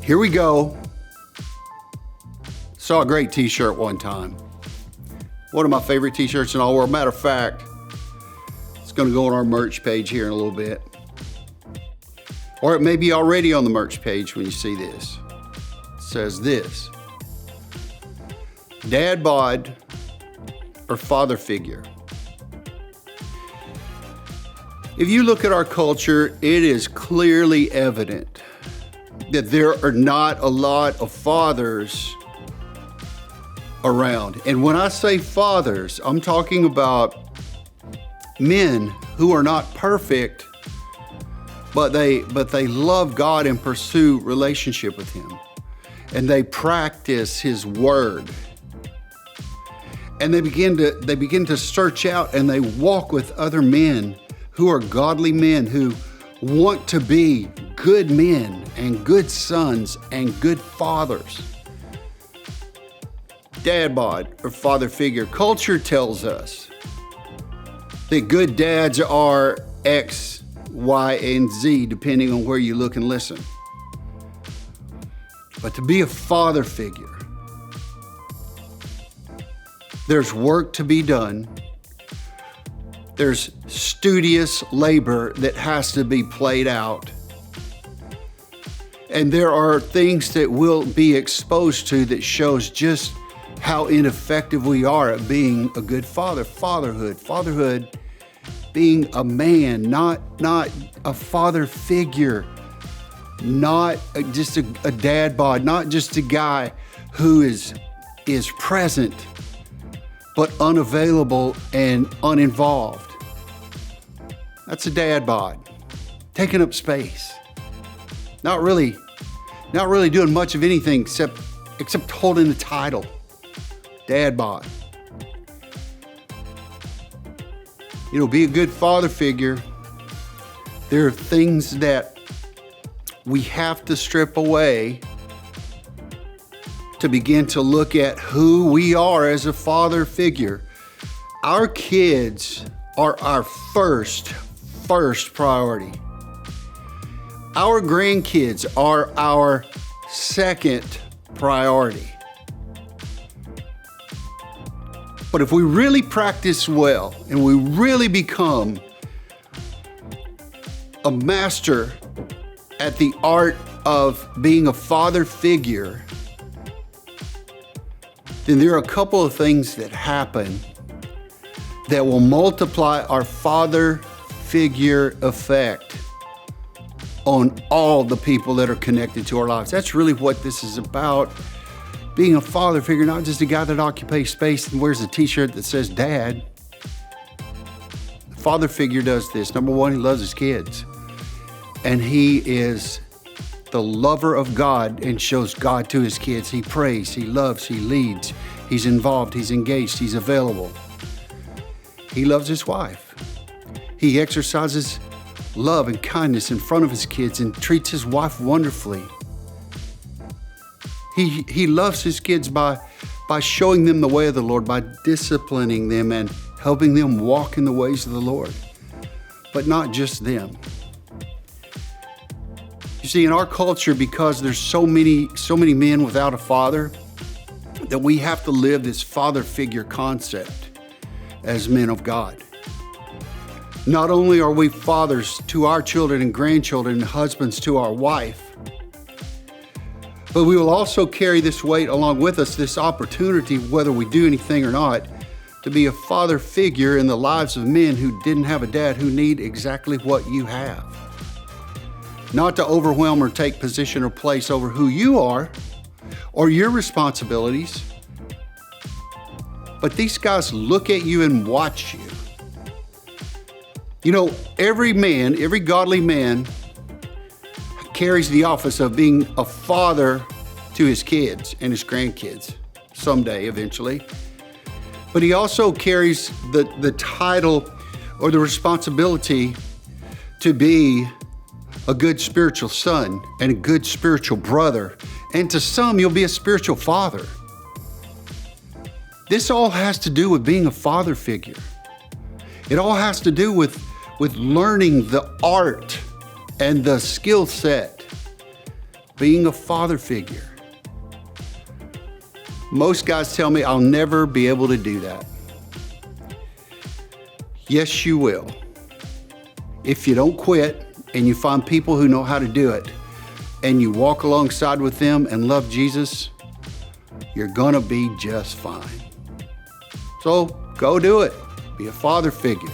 Here we go. Saw a great t-shirt one time. One of my favorite t-shirts in all the world. Matter of fact, it's going to go on our merch page here in a little bit. Or it may be already on the merch page when you see this. It says this: Dad bod or father figure. If you look at our culture, it is clearly evident that there are not a lot of fathers around. And when I say fathers, I'm talking about men who are not perfect, but they love God and pursue relationship with Him. And they practice His word. And they begin to search out, and they walk with other men who are godly men who want to be good men and good sons and good fathers. Dad bod or father figure. Culture tells us that good dads are X, Y, and Z, depending on where you look and listen. But to be a father figure, there's work to be done. There's studious labor that has to be played out. And there are things that we'll be exposed to that shows just how ineffective we are at being a good father. Fatherhood, being a man, not a father figure, not just a dad bod, not just a guy who is present, but unavailable and uninvolved. That's a dad bod, taking up space. Not really doing much of anything except holding the title, dad bod. You know, be a good father figure. There are things that we have to strip away to begin to look at who we are as a father figure. Our kids are our first priority. Our grandkids are our second priority. But if we really practice well and we really become a master at the art of being a father figure, then there are a couple of things that happen that will multiply our father figure effect on all the people that are connected to our lives. That's really what this is about. Being a father figure, not just a guy that occupies space and wears a t-shirt that says dad. The father figure does this. Number one, he loves his kids. And he is the lover of God and shows God to his kids. He prays, he loves, he leads, he's involved, he's engaged, he's available. He loves his wife. He exercises love and kindness in front of his kids and treats his wife wonderfully. He loves his kids by showing them the way of the Lord, by disciplining them and helping them walk in the ways of the Lord. But not just them. You see, in our culture, because there's so many men without a father, that we have to live this father figure concept as men of God. Not only are we fathers to our children and grandchildren and husbands to our wife, but we will also carry this weight along with us, this opportunity, whether we do anything or not, to be a father figure in the lives of men who didn't have a dad, who need exactly what you have. Not to overwhelm or take position or place over who you are or your responsibilities, but these guys look at you and watch you. You know, every godly man carries the office of being a father to his kids and his grandkids someday, eventually. But he also carries the title or the responsibility to be a good spiritual son and a good spiritual brother. And to some, you'll be a spiritual father. This all has to do with being a father figure. It all has to do with learning the art and the skill set being a father figure. Most guys tell me I'll never be able to do that. Yes, you will. If you don't quit and you find people who know how to do it and you walk alongside with them and love Jesus, you're gonna be just fine. So go do it. Be a father figure.